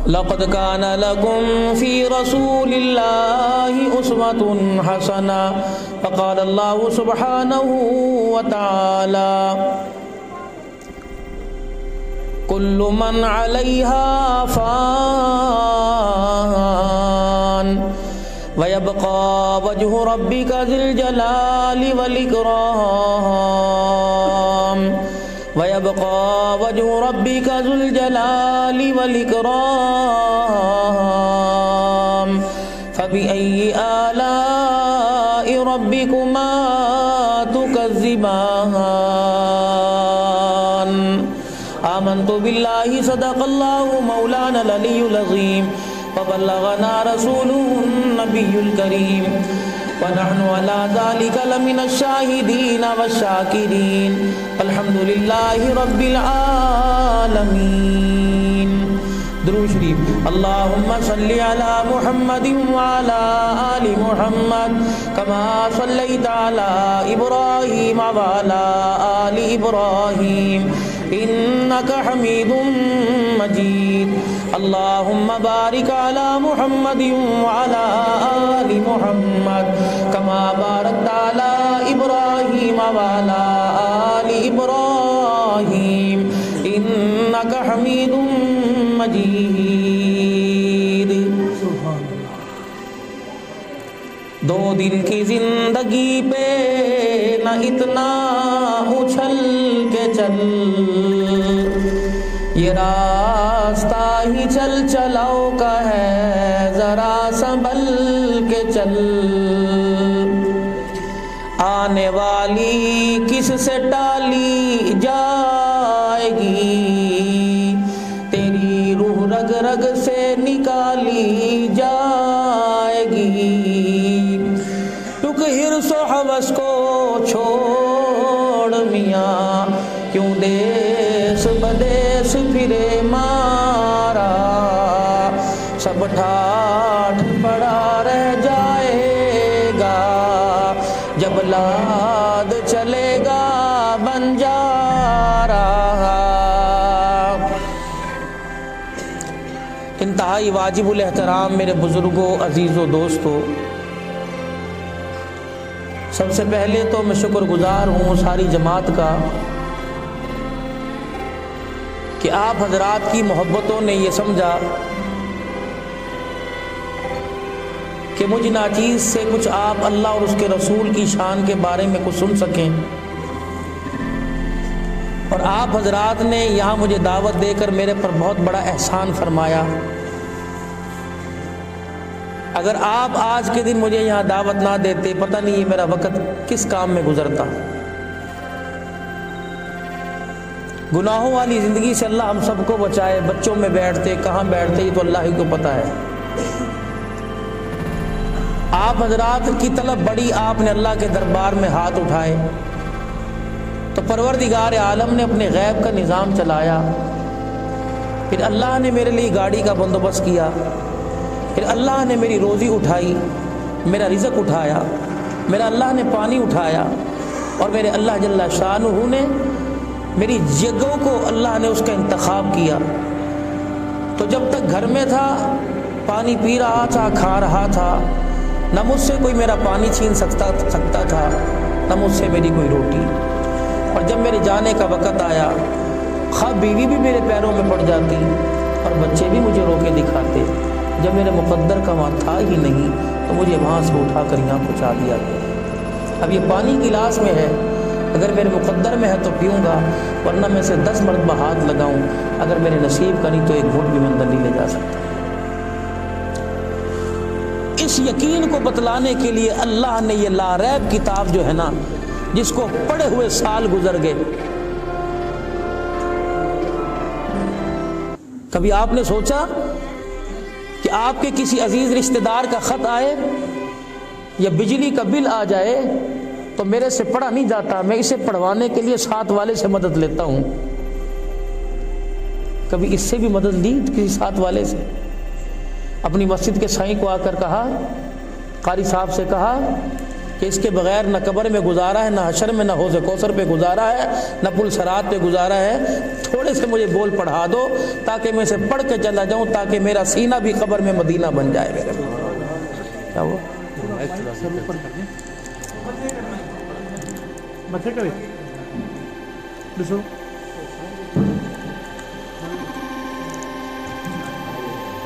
لقد كان لكم في رسول الله أسوة حسنة فقال الله سبحانه وتعالى كل من عليها فان ويبقى وجه ربك ذي الجلال والإكرام ويبقى وجه ربك ذو الجلال والإكرام فبأي آلاء ربكما تكذبان آمنت بالله صدق الله مولانا العلي العظيم وبلغنا رسوله النبي الكريم ونحن على ذلك لمن الشاهدين والشاكرين الحمد لله رب العالمين. درود شریف. اللهم صل على محمد وعلى آل محمد كما صليت على إبراهيم وعلى آل إبراهيم إنك حميد مجيد. اللهم بارك على محمد وعلى آل محمد كما باركت على إبراهيم وعلى آل إبراهيم إنك حميد مجيد. دو دن کی زندگی پہ نہ اتنا اچھل کے چل، یہ راستہ ہی چل چلاؤ کا ہے ذرا سنبھل کے چل. آنے والی کس سے ٹالی جائے گی، تیری روح رگ رگ سے نکالی جائے گی. رک حرص و حوث کو چھوڑ میاں، کیوں دیس بدیس پھرے مارا، سب ٹھاٹھ پڑا رہ جائے گا جب لاد چلے گا بنجارا. انتہائی واجب الاحترام میرے بزرگوں، عزیزوں، دوستوں، سب سے پہلے تو میں شکر گزار ہوں ساری جماعت کا کہ آپ حضرات کی محبتوں نے یہ سمجھا کہ مجھ ناچیز سے کچھ آپ اللہ اور اس کے رسول کی شان کے بارے میں کچھ سن سکیں، اور آپ حضرات نے یہاں مجھے دعوت دے کر میرے پر بہت بڑا احسان فرمایا. اگر آپ آج کے دن مجھے یہاں دعوت نہ دیتے، پتہ نہیں یہ میرا وقت کس کام میں گزرتا. گناہوں والی زندگی سے اللہ ہم سب کو بچائے. بچوں میں بیٹھتے، کہاں بیٹھتے، یہ تو اللہ ہی کو پتہ ہے. آپ حضرات کی طلب بڑی، آپ نے اللہ کے دربار میں ہاتھ اٹھائے تو پروردگار عالم نے اپنے غیب کا نظام چلایا. پھر اللہ نے میرے لیے گاڑی کا بندوبست کیا، پھر اللہ نے میری روزی اٹھائی، میرا رزق اٹھایا، میرا اللہ نے پانی اٹھایا، اور میرے اللہ جل شانہ نے میری جگہوں کو اللہ نے اس کا انتخاب کیا. تو جب تک گھر میں تھا، پانی پی رہا تھا، کھا رہا تھا، نہ مجھ سے کوئی میرا پانی چھین سکتا تھا، نہ مجھ سے میری کوئی روٹی. اور جب میرے جانے کا وقت آیا، خواہ بیوی بھی میرے پیروں میں پڑ جاتی اور بچے بھی مجھے رو کے دکھاتے، جب میرے مقدر کا وہاں تھا ہی نہیں تو مجھے وہاں سے اٹھا کر یہاں پہنچا دیا گیا. اب یہ پانی گلاس میں ہے، اگر میرے مقدر میں ہے تو پیوں گا، ورنہ میں سے 10 مرتبہ ہاتھ لگاؤں، اگر میرے نصیب کا نہیں تو ایک گھونٹ بھی میں اندر نہیں لے جا سکتا. اس یقین کو بتلانے کے لیے اللہ نے یہ لاریب کتاب جو ہے نا، جس کو پڑھے ہوئے سال گزر گئے. کبھی آپ نے سوچا کہ آپ کے کسی عزیز رشتہ دار کا خط آئے یا بجلی کا بل آ جائے تو میرے سے پڑھا نہیں جاتا، میں اسے پڑھوانے کے لیے ساتھ والے سے مدد لیتا ہوں. کبھی اس سے بھی مدد لی کسی ساتھ والے سے؟ اپنی مسجد کے سائیں کو آ کر کہا، قاری صاحب سے کہا کہ اس کے بغیر نہ قبر میں گزارا ہے، نہ حشر میں، نہ حوض کوثر پہ گزارا ہے، نہ پل صراط پہ گزارا ہے، تھوڑے سے مجھے بول پڑھا دو تاکہ میں اسے پڑھ کے چلا جاؤں، تاکہ میرا سینہ بھی قبر میں مدینہ بن جائے میرے۔ کیا ہوا؟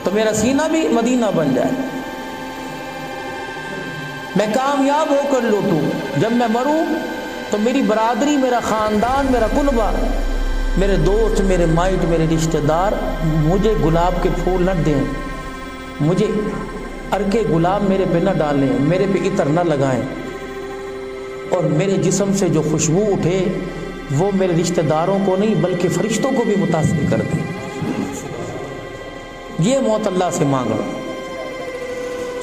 تو میرا سینہ بھی مدینہ بن جائے، میں کامیاب ہو کر لوٹوں، جب میں مروں تو میری برادری، میرا خاندان، میرا کنبہ، میرے دوست، میرے مائٹ، میرے رشتہ دار مجھے گلاب کے پھول نہ دیں، مجھے ارکے گلاب میرے پہ نہ ڈالیں، میرے پہ عطر نہ لگائیں، اور میرے جسم سے جو خوشبو اٹھے وہ میرے رشتہ داروں کو نہیں بلکہ فرشتوں کو بھی متاثر کر دیں۔ یہ موت اللہ سے مانگ لو۔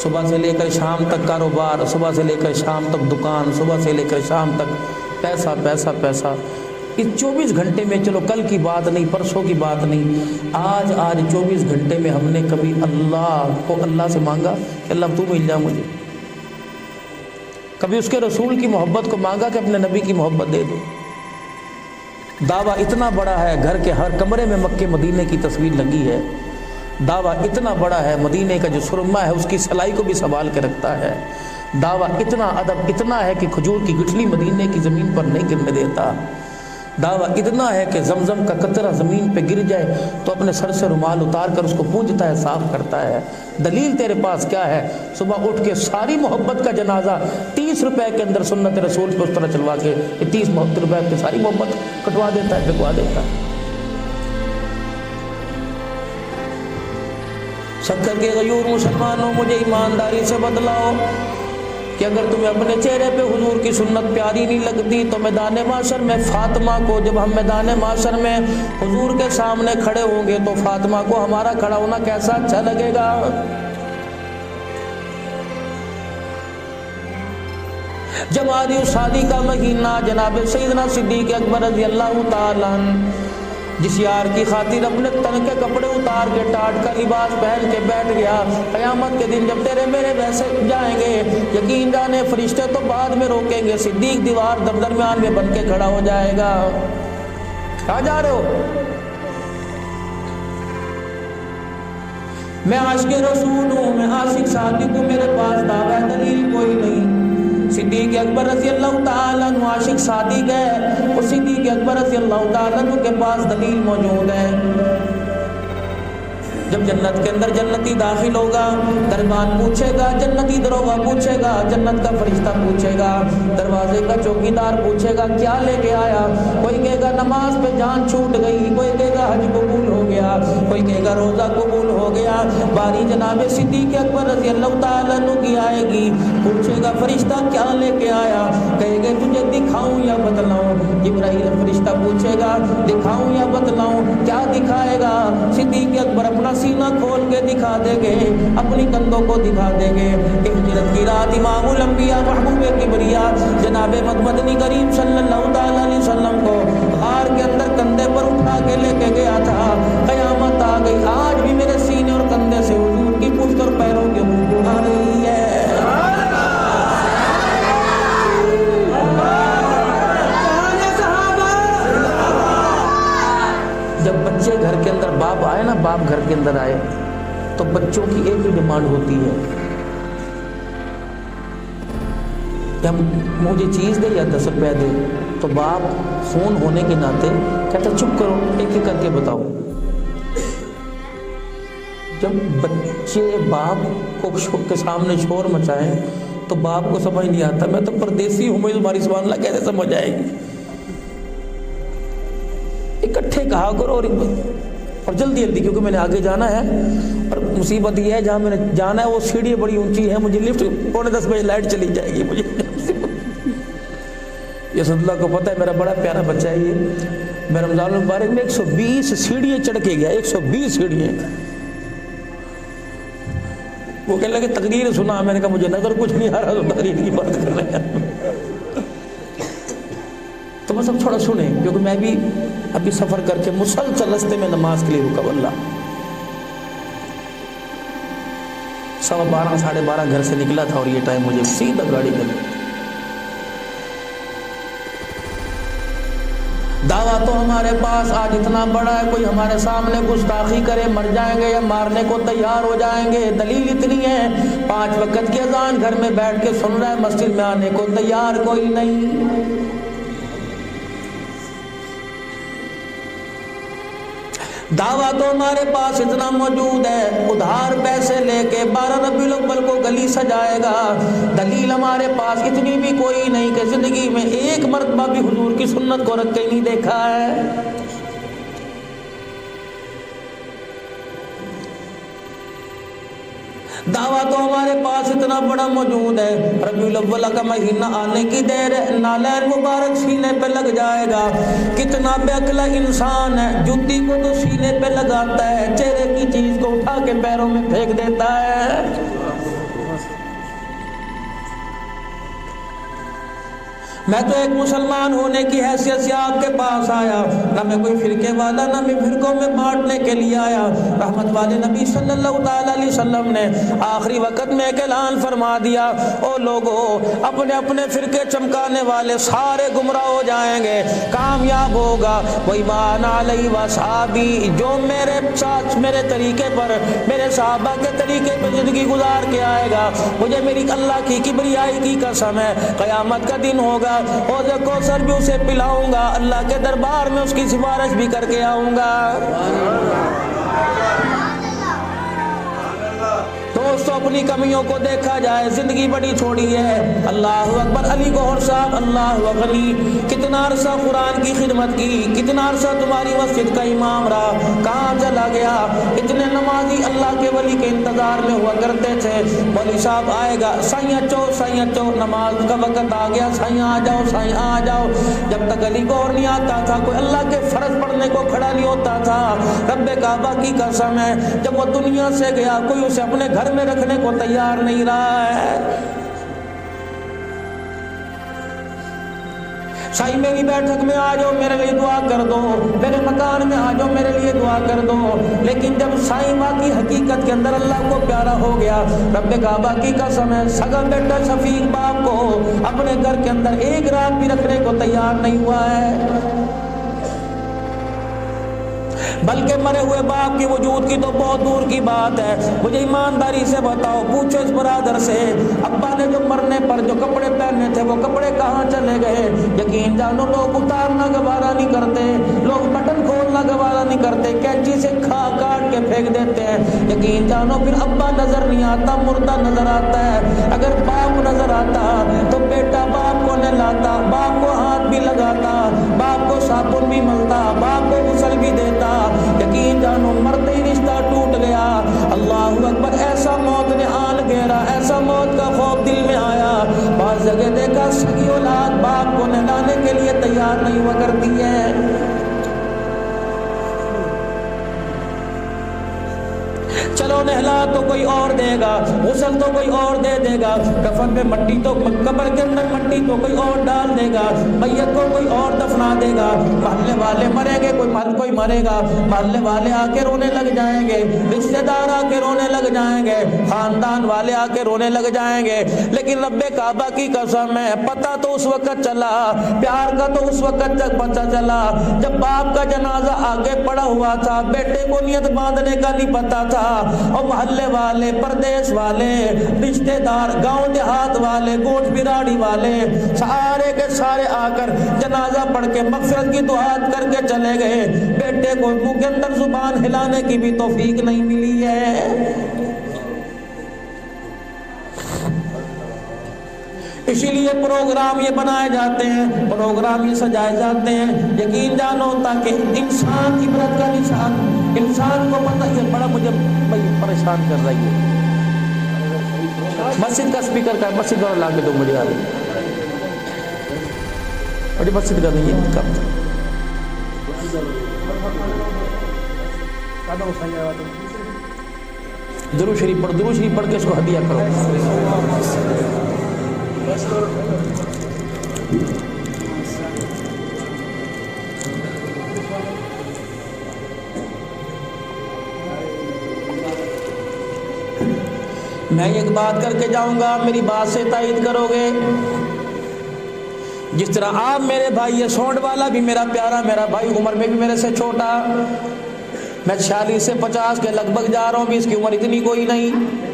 صبح سے لے کر شام تک کاروبار، صبح سے لے کر شام تک دکان، صبح سے لے کر شام تک پیسہ پیسہ پیسہ، اس 24 گھنٹے میں، چلو کل کی بات نہیں، پرسوں کی بات نہیں، آج 24 گھنٹے میں ہم نے کبھی اللہ سے مانگا کہ اللہ تو مل جا مجھے؟ کبھی اس کے رسول کی محبت کو مانگا کہ اپنے نبی کی محبت دے دو؟ دعویٰ اتنا بڑا ہے، گھر کے ہر کمرے میں مکے مدینے کی تصویر لگی ہے، دعویٰ اتنا بڑا ہے، مدینے کا جو سرما ہے اس کی سلائی کو بھی سنبھال کے رکھتا ہے، دعویٰ اتنا ادب اتنا ہے کہ کھجور کی گٹھلی مدینے کی زمین پر نہیں گرنے دیتا، دعویٰ اتنا ہے کہ زمزم کا قطرہ زمین پہ گر جائے تو اپنے سر سے رومال اتار کر اس کو پونجھتا ہے، صاف کرتا ہے۔ دلیل تیرے پاس کیا ہے؟ صبح اٹھ کے ساری محبت کا جنازہ 30 روپے کے اندر سنت رسول پہ اس طرح چلوا کے 30 روپے پہ ساری محبت کٹوا دیتا ہے، بکوا دیتا ہے۔ شکر کے غیور مسلمانوں، مجھے ایمانداری سے بدلاؤ کہ اگر تمہیں اپنے چہرے پہ حضور کی سنت پیاری نہیں لگتی تو میدان معاشر میں فاطمہ کو، جب ہم میدان معاشر میں حضور کے سامنے کھڑے ہوں گے تو فاطمہ کو ہمارا کھڑا ہونا کیسا اچھا لگے گا؟ جمادی الثانی کا مہینہ، جناب سیدنا صدیق اکبر رضی اللہ تعالیٰ عنہ جس یار کی خاطر اپنے تن کے کپڑے اتار کے ٹاٹ کا لباس پہن کے بیٹھ گیا، قیامت کے دن جب تیرے میرے ویسے جائیں گے، یقین جانے فرشتے تو بعد میں روکیں گے، صدیق دیوار درمیان میں بن کے کھڑا ہو جائے گا۔ کہاں جا رہے ہو؟ میں عاشق رسول ہوں، میں عاشق صادق ہوں، میرے پاس دعویٰ دلیل کوئی نہیں۔ صدیق اکبر رضی اللہ تعالیٰ عنہ عاشق صادق ہے، اور صدیق اکبر رضی اللہ تعالیٰ عنہ کے پاس دلیل موجود ہے۔ جب جنت کے اندر جنتی داخل ہوگا، دربان پوچھے گا، جنتی دروغہ پوچھے گا، جنت کا فرشتہ پوچھے گا، دروازے کا چوکیدار پوچھے گا کیا لے کے آیا؟ کوئی کہے گا نماز پہ جان چھوٹ گئی، کوئی کہے گا حج قبول ہو گیا، کوئی کہے گا روزہ قبول ہو گیا۔ باری جناب صدیق اکبر رضی اللہ تعالیٰ عنہ کی آئے گی، پوچھے گا فرشتہ کیا لے کے آیا؟ کہے گے تجھے دکھاؤں یا بتلاؤں؟ جبرائیل فرشتہ پوچھے گا دکھاؤں یا بتلاؤں؟ کیا دکھائے گا؟ صدیق اکبر اپنا سینہ کھول کے دکھا دیں گے، اپنی کندھوں کو دکھا دیں گے۔ ہجرت کی رات امام الانبیاء محبوب کبریا جناب مدنی کریم صلی اللہ تعالیٰ علیہ وسلم کو غار کے اندر کندھے پر اٹھا کے لے کے گیا تھا۔ قیامت آ گئی، آج بھی میرے سینے اور کندھے سے حضور کی پشت اور پیروں کی خوشبو آ رہی ہے۔ جب بچے گھر کے اندر باپ آئے نا، باپ گھر کے اندر آئے تو بچوں کی ایک ہی ڈیمانڈ ہوتی ہے کہ مجھے چیز دے یا 10 روپے دے، تو باپ خون ہونے کے ناطے کہتا چپ کرو، ایک ایک کر کے بتاؤ۔ جب بچے باپ کو کے سامنے شور مچائیں تو باپ کو سمجھ نہیں آتا، میں تو پردیسی ہوں، مجھے تمہاری سبحان اللہ کیسے سمجھ آئے گی؟ اکٹھے کہا کرو اور جلدی جلدی، کیونکہ میں نے آگے جانا ہے، اور مصیبت یہ ہے جہاں میں نے جانا ہے وہ سیڑھی بڑی اونچی ہے، مجھے لفٹ 9:45 بجے لائٹ چلی جائے گی مجھے۔ یہ سب اللہ کو پتہ ہے، میرا بڑا پیارا بچہ ہے یہ، میں رمضان المبارک میں 120 سیڑھیاں چڑھ کے گیا، 120 سیڑھیاں۔ وہ کہنے لگے تقریر سنا، میں نے کہا مجھے نظر کچھ نہیں آ رہا، تو تقریر کی بات کر رہے ہیں۔ تو بس اب تھوڑا سنیں، کیونکہ میں بھی ابھی سفر کر کے مسلسل راستے میں نماز کے لیے رکا، واللہ 12:15 12:30 گھر سے نکلا تھا، اور یہ ٹائم مجھے سیدھا گاڑی میں دعویٰ تو ہمارے پاس آج اتنا بڑا ہے، کوئی ہمارے سامنے گستاخی کرے مر جائیں گے یا مارنے کو تیار ہو جائیں گے۔ دلیل اتنی ہے 5 وقت کی اذان گھر میں بیٹھ کے سن رہا ہے، مسجد میں آنے کو تیار کوئی نہیں۔ دعویٰ تو ہمارے پاس اتنا موجود ہے، ادھار پیسے لے کے 12 ربیع الاول کو گلی سجائے گا۔ دلیل ہمارے پاس اتنی بھی کوئی نہیں کہ زندگی میں ایک مرتبہ بھی حضور کی سنت کو رکھ کے نہیں دیکھا ہے۔ دعویٰ تو ہمارے پاس اتنا بڑا موجود ہے، ربیع الاول کا مہینہ آنے کی دیر ہے، نالین مبارک سینے پہ لگ جائے گا۔ کتنا بے عقل انسان ہے، جوتی کو تو سینے پہ لگاتا ہے، چہرے کی چیز کو اٹھا کے پیروں میں پھینک دیتا ہے۔ میں تو ایک مسلمان ہونے کی حیثیت سے آپ کے پاس آیا، نہ میں کوئی فرقے والا، نہ میں فرقوں میں بانٹنے کے لیے آیا۔ رحمت والے نبی صلی اللہ تعالی علیہ وسلم نے آخری وقت میں ایک اعلان فرما دیا، او لوگو اپنے اپنے فرقے چمکانے والے سارے گمراہ ہو جائیں گے، کامیاب ہوگا وہی مان علیہ وصحابی، جو میرے ساتھ میرے طریقے پر، میرے صحابہ کے طریقے پر زندگی گزار کے آئے گا۔ مجھے میری اللہ کی کبریائی کی قسم ہے، قیامت کا دن ہوگا، حوض کوثر بھی اسے پلاؤں گا، اللہ کے دربار میں اس کی سفارش بھی کر کے آؤں گا۔ دوستو اپنی کمیوں کو دیکھا جائے، زندگی بڑی چھوڑی ہے۔ اللہ اکبر، علی گوہر صاحب اللہ غنی، کتنا عرصہ قرآن کی خدمت کی، کتنا عرصہ تمہاری مسجد کا امام رہا، کہاں چلا گیا؟ اتنے نمازی اللہ کے ولی کے انتظار میں ہوا کرتے تھے، مولوی صاحب آئے گا، سائیں چو نماز کا وقت آ گیا، سائیں آ جاؤ، سائیں آ جاؤ۔ جب تک علی گوہر نہیں آتا تھا، کوئی اللہ کے فرض پڑھنے کو کھڑا نہیں ہوتا تھا۔ رب کعبہ کی قسم ہے، جب وہ دنیا سے گیا کوئی اسے اپنے گھر میں رکھنے کو تیار نہیں رہا ہے۔ سائیں میری بیٹھک میں آ جاؤ، میرے لیے دعا کر دو، میرے مکان میں آ جاؤ، میرے لیے دعا کر دو۔ لیکن جب سائیں واقعی حقیقت کے اندر اللہ کو پیارا ہو گیا، رب کعبہ کی قسم ہے، سگا بیٹا شفیق باپ کو اپنے گھر کے اندر ایک رات بھی رکھنے کو تیار نہیں ہوا ہے، بلکہ مرے ہوئے باپ کی وجود کی تو بہت دور کی بات ہے۔ مجھے ایمانداری سے بتاؤ، پوچھو اس برادر سے، ابا نے جو مرنے پر جو کپڑے پہنے تھے وہ کپڑے کہاں چلے گئے؟ یقین جانو لوگ اتارنا گوارا نہیں کرتے، لوگ بٹن کھولنا گوارا نہیں کرتے، کینچی سے کاٹ کے پھینک دیتے ہیں۔ یقین جانو پھر ابا نظر نہیں آتا، مردہ نظر آتا ہے۔ اگر باپ نظر آتا تو بیٹا باپ کو نہلاتا، باپ کو ہاتھ بھی لگاتا، باپ کو صابن بھی ملتا، باپ کو غسل بھی دیتا۔ یقین جانو مرتے ہی رشتہ ٹوٹ گیا۔ اللہ اکبر، ایسا موت نے آن گھیرا، ایسا موت کا خوف دل میں آیا۔ بعض جگہ دیکھا سگی اولاد باپ کو نہلانے کے لیے تیار نہیں ہوا کرتی ہے۔ چلو نہلا تو کوئی اور دے گا، غسل تو کوئی اور دے دے گا، کفن میں مٹی تو قبر کے اندر مٹی تو کوئی اور ڈال دے گا، میت کو کوئی اور دفنا دے گا، محلے والے مریں گے، کوئی مرے گا، محلے والے آ کے رونے لگ جائیں گے، رشتہ دار آ کے رونے لگ جائیں گے، خاندان والے آ کے رونے لگ جائیں گے۔ لیکن رب کعبہ کی قسم ہے، پتہ تو اس وقت چلا، پیار کا تو اس وقت تک پتہ چلا جب باپ کا جنازہ آگے پڑا ہوا تھا، بیٹے کو نیت باندھنے کا نہیں پتا تھا، اور محلے والے، پردیس والے، رشتہ دار، گاؤں دیہات والے، گوٹھ براڑی والے سارے کے سارے آ کر جنازہ پڑھ کے مغفرت کی دعات کر کے چلے گئے۔ بیٹے کو منہ کے اندر زبان ہلانے کی بھی توفیق نہیں ملی ہے۔ اسی لیے پروگرام یہ بنائے جاتے ہیں، پروگرام یہ سجائے جاتے ہیں، یقین جانو تاکہ انسان عبرت کا نشان، انسان کو پتہ، یہ بڑا مجھے پریشان کر رہی ہے، مسجد کا اسپیکر کا، مسجد والا لا کے دو مجھے، بڑی مسجد کا نہیں ہے کم، درود شریف پڑھ کے اس کو ہدیہ کرو۔ میں ایک بات کر کے جاؤں گا، میری بات سے تائید کرو گے۔ جس طرح آپ میرے بھائی ہے، سونڈ والا بھی میرا پیارا میرا بھائی، عمر میں بھی میرے سے چھوٹا، میں 46 سے 50 کے لگ بھگ جا رہا ہوں، بھی اس کی عمر اتنی کوئی نہیں۔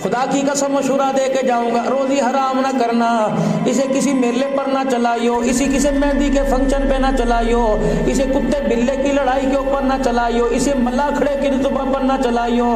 خدا کی قسم مشورہ دے کے جاؤں گا، روزی حرام نہ کرنا، اسے کسی میلے پر نہ چلائیو، اسی کسی مہندی کے فنکشن پہ نہ چلائیو، اسے کتے بلے کی لڑائی کے اوپر نہ چلائیو، اسے ملاکھڑے کی رتبہ پر نہ چلائیو۔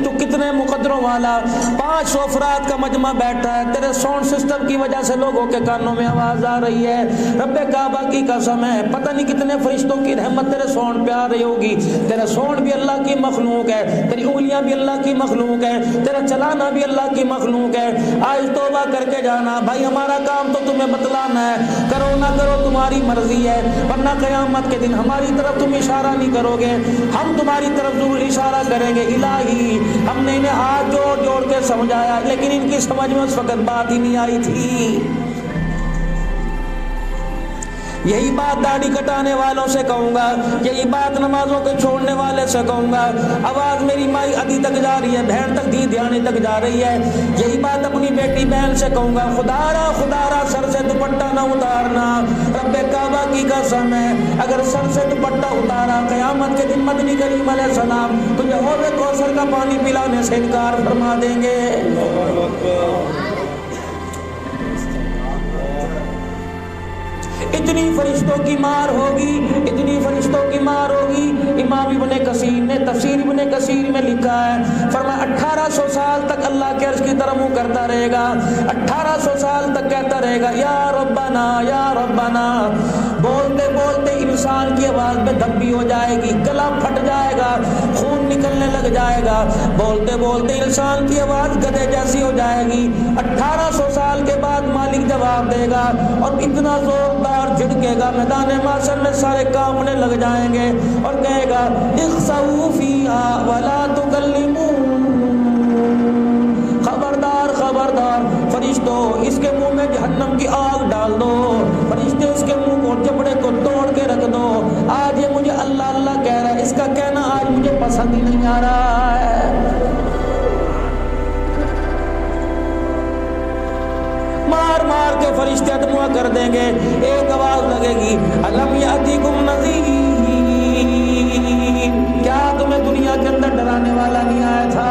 تو کتنے مقدروں والا 500 افراد کا مجمع بیٹھا ہے، تیرے ساؤنڈ سسٹم کی وجہ سے لوگوں کے کانوں میں آواز آ رہی ہے، رب کعبہ کی قسم ہے پتہ نہیں کتنے فرشتوں کی رحمت تیرے ساؤنڈ پہ آ رہی ہوگی۔ تیرا ساؤنڈ بھی اللہ کی مخلوق ہے، تیری انگلیاں بھی اللہ کی مخلوق ہے، تیرا چلانا بھی اللہ کی مخلوق ہے۔ آج توبہ کر کے جانا بھائی، ہمارا کام تو تمہیں بتلانا ہے، کرو نہ کرو تمہاری مرضی ہے، ورنہ قیامت کے دن ہماری طرف تم اشارہ نہیں کرو گے، ہم تمہاری طرف ضرور اشارہ کریں گے۔ الہی ہم نے انہیں ہاتھ جوڑ جوڑ کے سمجھایا، لیکن ان کی سمجھ میں اس وقت بات ہی نہیں آئی تھی۔ یہی بات داڑھی کٹانے والوں سے کہوں گا، یہی بات نمازوں کے چھوڑنے والے سے کہوں گا، آواز میری مائی ادھی تک جا رہی ہے، بہن تک دی دھیانی تک جا رہی ہے، یہی بات اپنی بیٹی بہن سے کہوں گا، خدا را سر سے دوپٹہ نہ اتارنا، رب کعبہ کی قسم ہے اگر سر سے دوپٹہ اتارا قیامت کے دن مدنی کریم علیہ السلام تجھے حوض کوثر کا پانی پلانے سے انکار فرما دیں گے۔ اتنی فرشتوں کی مار ہوگی، اتنی فرشتوں کی مار ہوگی۔ امام ابن کثیر نے تفسیر ابن کثیر میں لکھا ہے، فرمایا 1800 سال تک اللہ کے عرش کی طرف منہ کرتا رہے گا، 1800 سال تک کہتا رہے گا یا ربنا یا ربنا۔ بولتے بولتے انسان کی آواز میں دھبی ہو جائے گی، گلا پھٹ جائے گا، خون نکلنے لگ جائے گا، بولتے بولتے انسان کی آواز گدھے جیسی ہو جائے گی۔ 1800 سال کے بعد مالک جواب دے گا اور اتنا زوردار جھڑکے گا، میدان محشر میں سارے کانپنے لگ جائیں گے اور کہے گا اخسؤوا فیہا ولا تکلمون۔ خبردار خبردار فرشتوں، اس کے منہ میں جہنم کی آگ ڈال دو، فرشتے اس کے منہ کو جبڑے کو توڑ کے رکھ دو۔ آج یہ مجھے اللہ اللہ کہہ رہا ہے، اس کا کہنا آج مجھے پسند ہی نہیں آ رہا ہے۔ مار مار کے فرشتے ادموا کر دیں گے، ایک آواز لگے گی الم یاتکم نذیر، کیا تمہیں دنیا کے اندر ڈرانے والا نہیں آیا تھا؟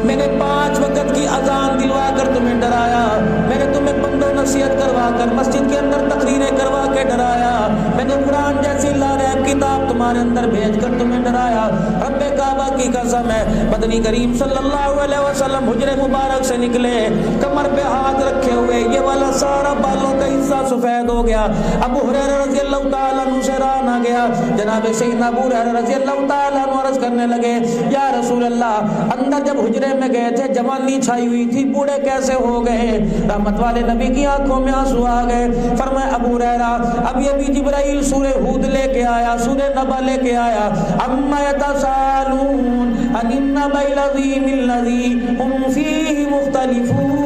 میں نے 5 وقت کی اذان دلوا کر تمہیں ڈرایا، میں نے تمہیں بند و نصیحت کروا کر مسجد کے اندر تقریریں کروا کے ڈرایا، میں نے قرآن جیسی لاریب کتاب تمہارے اندر بھیج کر تمہیں ڈرایا۔ رب کعبہ کی قسم ہے مدنی کریم صلی اللہ علیہ وسلم حجرے مبارک سے نکلے، کمر پہ ہاتھ رکھے ہوئے، یہ والا سارا بالوں کا حصہ سفید ہو گیا۔ ابو ہریرہ رضی اللہ تعالیٰ عنہ سے راہ نہ گیا، جناب سیدنا ابو ہریرہ رضی اللہ تعالیٰ عنہ عرض کرنے لگے یا رسول اللہ، اندر جب حجرے میں گئے تھے جوانی چھائی ہوئی تھی، بوڑھے کیسے ہو گئے؟ رحمت والے نبی کی آنکھوں میں آنسو آ گئے۔ فرمایا ابو ہریرہ اب یہ بھی جبرائیل سورہ ہود لے کے آیا، سورہ نبا لے کے آیا، اما یتساءلون عن النبأ العظیم الذی هم فیہ مختلفون۔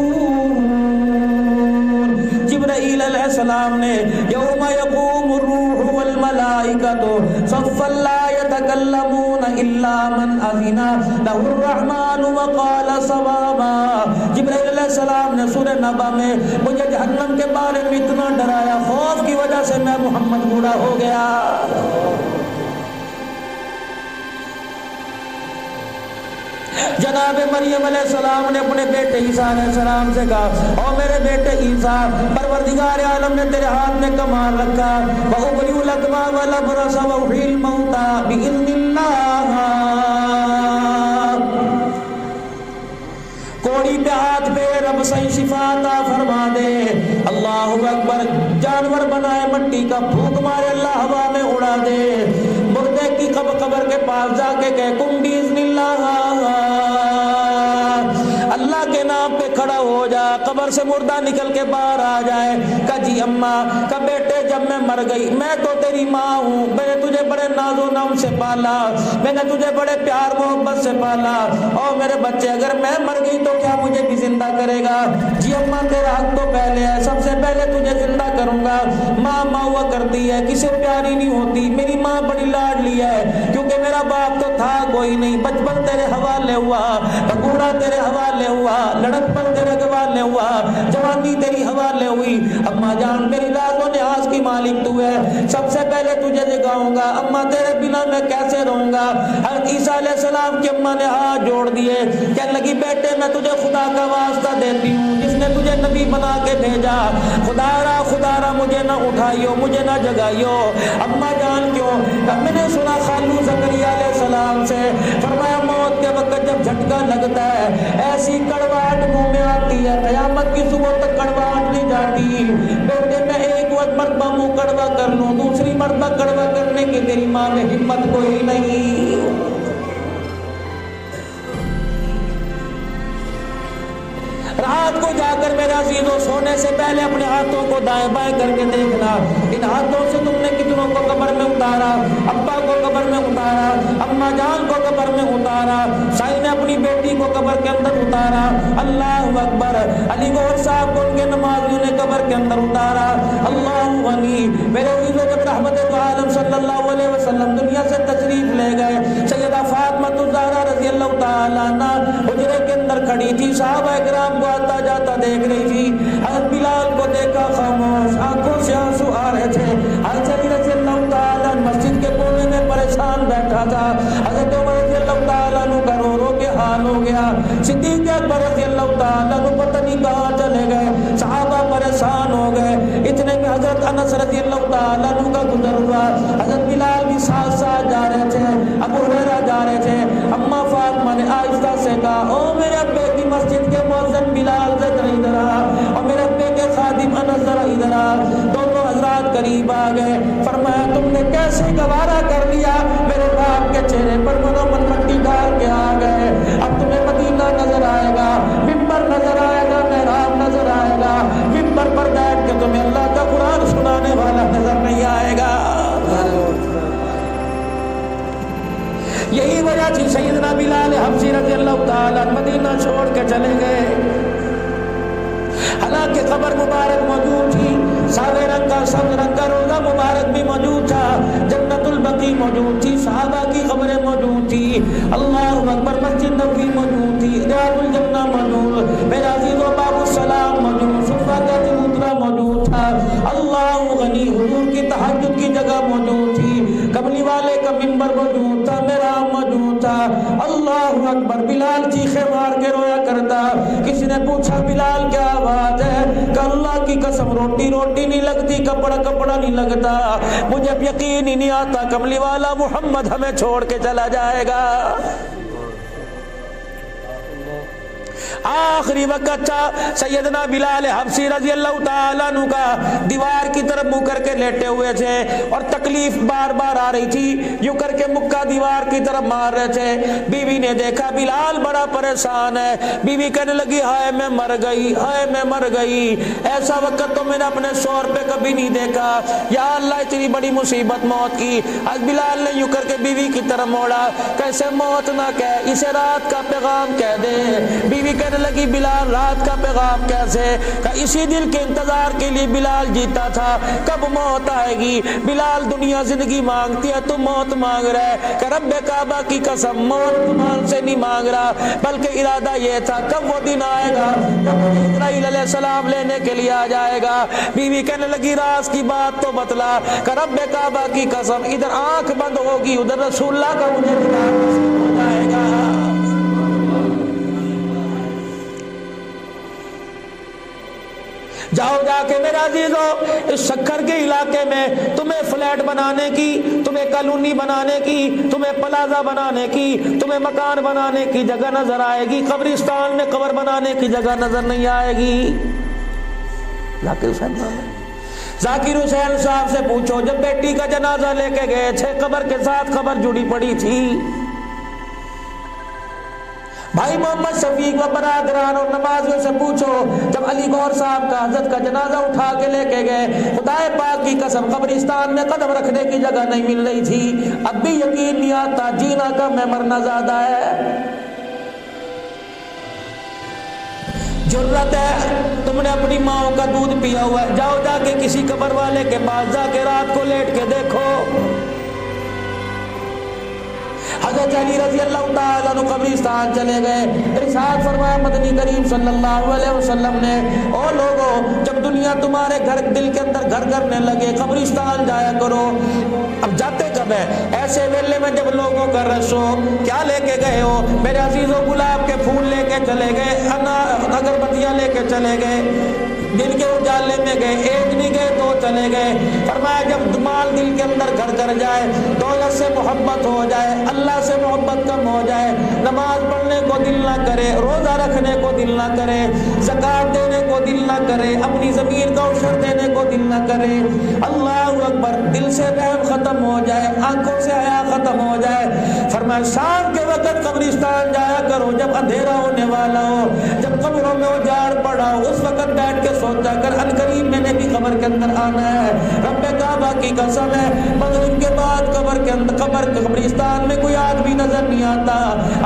جبرائیل علیہ السلام نے یوم یقوم الروح والملائکۃ صفا لا یتکلمون الا من اذن لہ الرحمن وقال صوابا۔ جبرائیل علیہ السلام نے سورہ نبا میں مجھے جہنم کے بارے میں اتنا ڈرایا، خوف کی وجہ سے میں محمد بوڑھا ہو گیا۔ جناب مریم علیہ السلام نے اپنے بیٹے عیسیٰ علیہ السلام سے کہا او میرے بیٹے عیسیٰ، پروردگار عالم نے تیرے ہاتھ میں کمال رکھا، وَأُبْرِئُ الْأَكْمَحَ وَالْأَبْرَصَ وَأُحْيِي الْمَوْتَىٰ بِإِذْنِ اللَّهِ۔ کوڑی پہ ہاتھ پہ رب صحیح شفا عطا فرما دے۔ اللہ اکبر، جانور بنائے مٹی کا پھونک مارے اللہ ہوا میں اڑا دے، مردے کی قبر کے پاس جا کے کہے کم بِإِذْنِ اللَّهِ، اللہ کے نام پہ کھڑا ہو جا، قبر سے مردہ نکل کے باہر آ جائے۔ کہا جی اماں، کہا بیٹے جب میں مر گئی، میں تو تیری ماں ہوں، میں نے تجھے بڑے ناز و نام سے پالا، میں نے تجھے بڑے پیار محبت سے پالا، اور میرے بچے اگر میں مر گئی تو کیا مجھے بھی زندہ کرے گا؟ جی اماں تیرا حق تو پہلے ہے، سب سے پہلے تجھے زندہ کروں گا۔ ماں ماں ہوا کرتی ہے، کسے پیاری نہیں ہوتی، میری ماں بڑی لاڈلی ہے، کیونکہ میرا باپ تو تھا کوئی نہیں، بچپن تیرے حوالے ہوا، بوڑھا تیرے حوالے ہوا، لڑکپن تیرے حوالے ہوا, جوانی تیری حوالے ہوئی. اماں جان میری راز و نیاز کی مالک تو ہے, سب سے پہلے تجھے جگاؤں گا, اماں تیرے بنا میں کیسے رہوں گا. حضرت عیسیٰ علیہ السلام کی اماں نے ہاتھ جوڑ دیے, کہنے لگی بیٹے میں تجھے خدا کا واسطہ دیتی ہوں جس نے تجھے نبی بنا کے بھیجا, خدا را مجھے نہ اٹھائیو, مجھے نہ جگائیو. اماں جان کیوں؟ میں نے سنا خالو زکریا علیہ السلام سے, فرمایا موت کے وقت جب جھٹکا لگتا ہے ایسی کڑواہٹ منہ میں آتی ہے, قیامت کی صبح تک کڑواہٹ نہیں جاتی. بیٹے میں ایک وقت مرتبہ منہ کڑوا کر لوں, دوسری مرتبہ کڑوا کرنے کی تیری ماں میں ہمت کوئی نہیں. رات کو جا کر میرے عزیزوں سونے سے پہلے اپنے ہاتھوں کو دائیں بائیں کر کے دیکھنا, ان ہاتھوں سے تم نے کتنوں کو قبر میں اتارا. ابا کو قبر میں اتارا, اماں جان کو قبر میں اتارا, سائی نے اپنی بیٹی کو قبر کے اندر اتارا. اللہ اکبر. علی گوھر صاحب کو ان کے نمازیوں نے قبر کے اندر اتارا. اللہ غنی. میرے عزیزوں جب رحمت دو عالم صلی اللہ علیہ وسلم دنیا سے تشریف لے گئے, سیدہ فاطمہ الزہرا رضی اللہ تعالیٰ عنہ حجرے کے اندر کھڑی تھی, صحابہ کرام کو آتا جاتا دیکھ رہی تھی. حضرت بلال کو دیکھا خاموش, آنکھوں سے آنسو آ رہے تھے. حضرت علی رضی اللہ تعالیٰ مسجد کے کونے میں پریشان بیٹھا تھا. حضرت عمر رضی اللہ تعالیٰ عنہ کا رو رو کے حال ہو گیا. صدیق اکبر رضی اللہ تعالیٰ عنہ پتہ نہیں کہاں چلے گئے, صحابہ پریشان ہو گئے. اتنے میں حضرت انس رضی اللہ تعالیٰ عنہ کا گزر ہوا. حضرت بلال بھی ساتھ ساتھ جا رہے تھے, ابو ہریرہ جا رہے تھے. اماں فاطمہ نے آہستہ سے کہا, او میرے ابے کی مسجد کے مؤذن بلال ذرا ادھر آ, اور میرے ابے کے خادم انس ذرا ادھر آ. دونوں حضرات قریب آ گئے. فرمایا تم نے کیسے گوارا کر لیا, میرے باپ کے چہرے پر منومن مٹی ڈال کے آ گئے. اب تمہیں مدینہ نظر آئے گا, ممبر نظر آئے گا, محراب نظر آئے گا, ممبر پر بیٹھ کے تمہیں اللہ کا قرآن سنانے والا نظر نہیں آئے گا. یہی وجہ تھی سیدنا بلال حبشی رضی اللہ تعالیٰ مدینہ چھوڑ کے چلے گئے. حالانکہ قبر مبارک موجود تھی, ساوے رنگ کا سبز رنگ کا روزہ مبارک بھی موجود تھا, جنت البقیع موجود تھی, صحابہ کی قبریں موجود تھی. اللہ اکبر. مسجد نبوی موجود تھی, ریاض الجنہ موجود, میرا عزیز و باب السلام موجود, صفہ کا چبوترا موجود تھا. اللہ غنی. حضور کی تہجد کی جگہ موجود تھی, کملی والے کا منبر موجود تھا, محراب موجود تھا. اللہ اکبر. بلال چیخے مار کے رویا کرتا. کسی نے پوچھا بلال کیا بات ہے, کہ اللہ کی قسم روٹی روٹی نہیں لگتی, کپڑا کپڑا نہیں لگتا, مجھے اب یقین ہی نہیں آتا کملی والا محمد ہمیں چھوڑ کے چلا جائے گا. آخری وقت تھا, سیدنا بلال حبشی رضی اللہ تعالیٰ عنہ کا دیوار کی طرف منہ کر کے لیٹے ہوئے تھے, اور تکلیف بار بار آ رہی تھی, یوں کر کے مکہ دیوار کی طرف مار رہے تھے. بیوی نے دیکھا بلال بڑا پریشان ہے. بیوی کہنے لگی ہائے میں مر گئی, ہائے میں مر گئی, ایسا وقت تو میں نے اپنے شوہر پہ کبھی نہیں دیکھا, یا اللہ اتنی بڑی مصیبت موت کی. آج بلال نے یوں کر کے بیوی کی طرف موڑا, کیسے موت نہ کہہ, اسے رات کا پیغام کہہ دے. بیوی کہنے لگی بلال رات کا پیغام کیسے, کہ اسی دل کے انتظار کے لیے بلال جیتا تھا, کب موت آئے گی. بلال دنیا زندگی مانگتی ہے, تو موت مانگ رہا ہے, کہ رب کعبہ کی قسم موت تمہارے سے نہیں مانگ رہا, بلکہ ارادہ یہ تھا کب وہ دن آئے گا جب اسرائیل علیہ السلام لینے کے لیے آ جائے گا. بیوی کہنے لگی راز کی بات تو بتلا, کہ رب کعبہ کی قسم ادھر آنکھ بند ہوگی, ادھر رسول اللہ کا مجھے دیدار ہو جائے گا. جاؤ جا کے میرا عزیزو اس شکر کے علاقے میں تمہیں فلیٹ بنانے کی, تمہیں کالونی بنانے کی, تمہیں پلازا بنانے کی, تمہیں مکان بنانے کی جگہ نظر آئے گی, قبرستان میں قبر بنانے کی جگہ نظر نہیں آئے گی. ذاکر حسین صاحب سے پوچھو, جب بیٹی کا جنازہ لے کے گئے تھے قبر کے ساتھ خبر جڑی پڑی تھی. بھائی محمد شفیق و برادران اور نمازیوں سے پوچھو, جب علی گوھر صاحب کا حضرت کا جنازہ اٹھا کے لے کے گئے, خدائے پاک کی قسم قبرستان میں قدم رکھنے کی جگہ نہیں مل رہی تھی. اب بھی یقین نہیں آتا جینا کم ہے مرنا زیادہ ہے. جرت ہے, تم نے اپنی ماں کا دودھ پیا ہوا ہے, جاؤ جا کے کسی قبر والے کے پاس جا کے رات کو لیٹ کے دیکھو. حضرت علی رضی اللہ تعالیٰ عنہ قبرستان چلے گئے. ارشاد فرمایا مدنی کریم صلی اللہ علیہ وسلم نے، او لوگو جب دنیا تمہارے گھر دل کے اندر گھر کرنے لگے قبرستان جایا کرو. اب جاتے کب ہے؟ ایسے ویلے میں جب لوگوں کا رش ہو. کیا لے کے گئے ہو میرے عزیزوں؟ گلاب کے پھول لے کے چلے گئے، اگربتیاں لے کے چلے گئے، دل کے اجالے میں گئے، ایک نہیں گئے دو چلے گئے. فرمایا جب مال دل کے اندر گھر کر جائے، دولت سے محبت ہو جائے، اللہ سے محبت کم ہو جائے، نماز پڑھنے کو دل نہ کرے، روزہ رکھنے کو دل نہ کرے، زکوٰۃ دینے کو دل نہ کرے، اپنی ضمیر کا عشر دینے کو دل نہ کرے، اللہ اکبر، دل سے رحم ختم ہو جائے، آنکھوں سے حیا ختم ہو جائے. فرمایا شام کے وقت قبرستان جایا کرو جب اندھیرا ہونے والا ہو، جب قبروں میں اجاڑ پڑا ہو، اس وقت بیٹھ کے سوچا کر ان قریب میں نے بھی قبر کے اندر آنا ہے. رب کعبہ کی قسم ہے مغرب کے بعد قبر کے اندر قبرستان میں کوئی آدمی نظر نہیں آتا.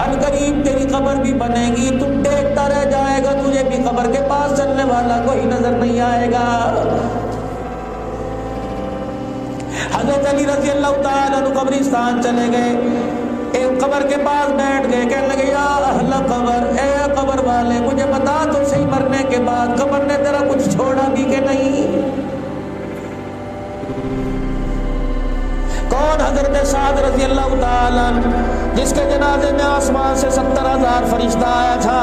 ان قریب تیری قبر بھی بنے گی، تم دیکھتا رہ جائے گا، تجھے بھی قبر کے پاس چلنے والا کوئی نظر نہیں آئے گا. حضرت علی رضی اللہ تعالیٰ عنہ قبرستان چلے گئے، ایک قبر کے پاس بیٹھ گئے، کہنے لگے یا اہل قبر، اے قبر والے مجھے بتا تو صحیح مرنے کے بعد قبر نے تیرا کچھ چھوڑا بھی کہ نہیں؟ کون؟ حضرت سعد رضی اللہ تعالیٰ عنہ جس کے جنازے میں آسمان سے 70,000 فرشتہ آیا تھا.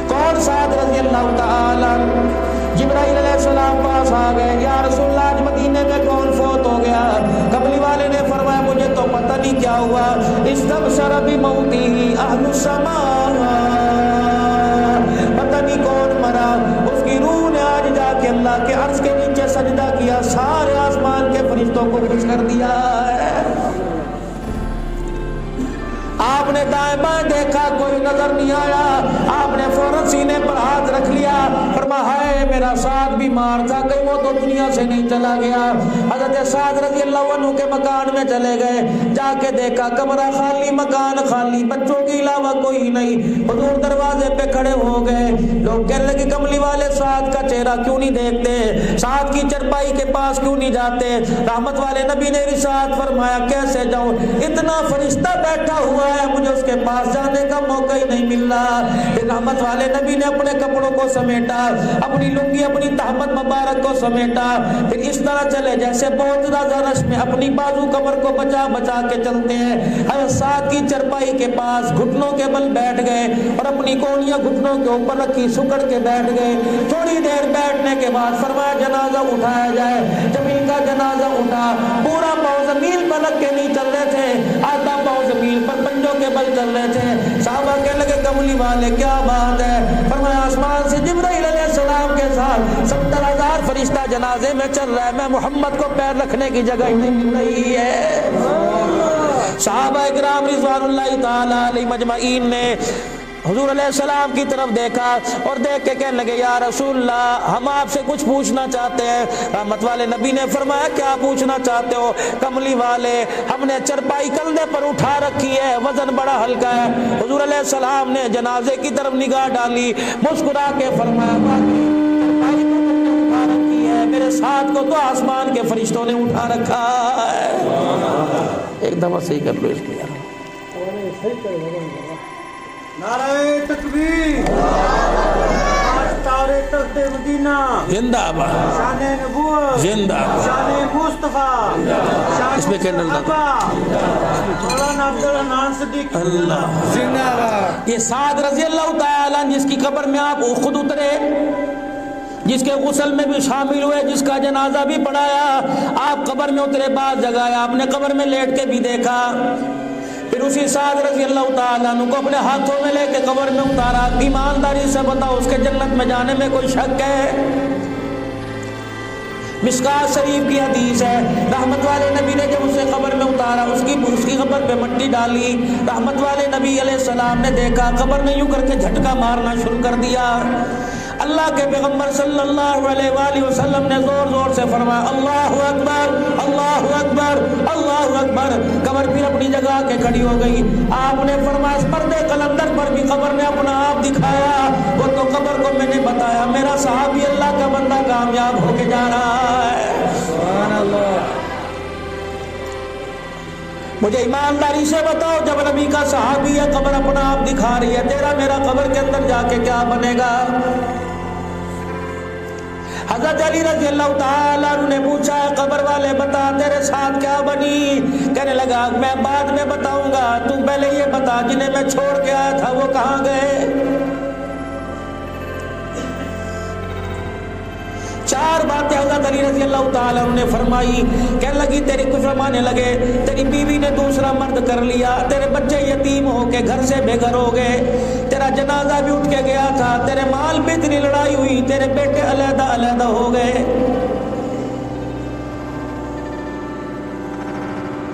کون سعد رضی اللہ تعالیٰ عنہ؟ جبرائیل علیہ السلام پاس آ گئے، یا رسول اللہ آج مدینے میں کون فوت ہو گیا؟ کملی والے نے فرمایا مجھے تو پتہ نہیں کیا ہوا. استبشر بموتہ اہل السماء، پتہ نہیں کون مرا، اس کی روح نے آج جا کے اللہ کے عرش کے نیچے سجدہ کیا، سارے آسمان کے فرشتوں کو خوش کر دیا ہے. آپ نے دائیں بائیں دیکھا کوئی نظر نہیں آیا، آپ نے فوراً سینے پر ہاتھ رکھ لیا، فرمایا ہے میرا سعد بیمار تھا کہیں وہ تو دنیا سے نہیں چلا گیا. حضرت سعد رضی اللہ عنہ کے مکان میں چلے گئے، جا کے دیکھا کمرہ خالی، مکان خالی، بچوں کے علاوہ کوئی نہیں. حضور دروازے پہ کھڑے ہو گئے، لوگ کہنے لگے کملی والے سعد کا چہرہ کیوں نہیں دیکھتے، سعد کی چرپائی کے پاس کیوں نہیں جاتے؟ رحمت والے نبی نے ارشاد فرمایا کیسے جاؤں، اتنا فرشتہ بیٹھا ہوا ہے، مجھے اس کے پاس جانے کا موقع ہی نہیں مل رہا. پھر رحمت والے نبی نے اپنے کپڑوں کو سمیٹا، اپنی لنگی اپنی تہمت مبارک کو سمیٹا، پھر اس طرح چلے جیسے بہت زیادہ رش میں اپنی بازو کمر کو بچا بچا کے چلتے ہیں. حضرت سعد کی چرپائی کے پاس گھٹنوں کے بل بیٹھ گئے اور اپنی کونیاں گھٹنوں کے اوپر رکھی، سکڑ کے بیٹھ گئے. تھوڑی دیر بیٹھنے کے بعد فرمایا جنازہ اٹھایا جائے. جب ان کا جنازہ اٹھا، پورا پاؤں زمین پر رکھ کے نہیں چل رہے تھے، آدھا پاؤں زمین پر پنجوں کے بل چل رہے تھے. صحابہ کہنے لگے کملی والے کیا بات ہے؟ فرمایا آسمان سے جبرائیل علیہ السلام کے ساتھ 70,000 فرشتہ جنازے میں چل رہا ہے، میں محمد کو پیر رکھنے کی جگہ ہی نہیں مل رہی ہے. صحابہ اکرام رضوان اللہ تعالی علیہ مجمعین نے حضور علیہ السلام کی طرف دیکھا اور دیکھ کے کہنے لگے یا رسول اللہ ہم آپ سے کچھ پوچھنا چاہتے ہیں. رحمت والے نبی نے فرمایا کیا پوچھنا چاہتے ہو؟ کملی والے ہم نے چرپائی کندھے پر اٹھا رکھی ہے، وزن بڑا ہلکا ہے. حضور علیہ السلام نے جنازے کی طرف نگاہ ڈالی، مسکرا کے فرمایا چرپائی تو تم نے اٹھا رکھی ہے، میرے ساتھ کو تو آسمان کے فرشتوں نے اٹھا رکھا ہے. ایک دفعہ صحیح کر لو اس کو یار. نعرہ تکبیر، تارے تخت مدینہ زندہ باد، شان نبوت زندہ باد، شان مصطفیٰ، شان اس میں کینڈل مولانا عبدالرحمن صدیق اللہ زندہ باد. یہ سعد رضی اللہ تعالیٰ جس کی قبر میں آپ خود اترے، جس کے غسل میں بھی شامل ہوئے، جس کا جنازہ بھی پڑھایا، آپ قبر میں اترے، بعض جگہ آپ نے قبر میں لیٹ کے بھی دیکھا. پھر اسی سعد رضی اللہ تعالیٰ عنہ کو اپنے ہاتھوں میں لے کے قبر میں اتارا. ایمانداری سے بتاؤ اس کے جنت میں جانے میں کوئی شک ہے؟ مشکات شریف کی حدیث ہے، رحمت والے نبی نے جب اسے قبر میں اتارا، اس کی قبر پہ مٹی ڈالی. رحمت والے نبی علیہ السلام نے دیکھا قبر نے یوں کر کے جھٹکا مارنا شروع کر دیا. اللہ کے پیغمبر صلی اللہ علیہ وآلہ وسلم نے زور زور سے فرمایا اللہ اکبر اللہ اکبر اللہ اکبر. قبر پھر اپنی جگہ کے کھڑی ہو گئی. آپ نے فرمایا اس پردے قلندر پر بھی قبر نے اپنا آپ دکھایا. وہ تو قبر کو میں نے بتایا میرا صحابی اللہ کا بندہ کامیاب ہو کے جا رہا ہے. سبحان اللہ. مجھے ایمانداری سے بتاؤ، جب نبی کا صحابی ہے قبر اپنا آپ دکھا رہی ہے، تیرا میرا قبر کے اندر جا کے کیا بنے گا؟ حضرت علی رضی اللہ تعالیٰ عنہ نے پوچھا ہے قبر والے بتا تیرے ساتھ کیا بنی؟ کہنے لگا میں بعد میں بتاؤں گا، تو پہلے یہ بتا جنہیں میں چھوڑ کے آیا تھا وہ کہاں گئے؟ چار باتیں حضرت علی رضی اللہ تعالیٰ عنہ نے فرمائی. کہنے لگی تیری کچھ فرمانے لگے تیری بیوی نے دوسرا مرد کر لیا، تیرے بچے یتیم ہو کے گھر سے بے گھر ہو گئے، تیرا جنازہ بھی اٹھ کے گیا تھا، تیرے مال پہ اتنی لڑائی ہوئی، تیرے بیٹے علیحدہ علیحدہ ہو گئے.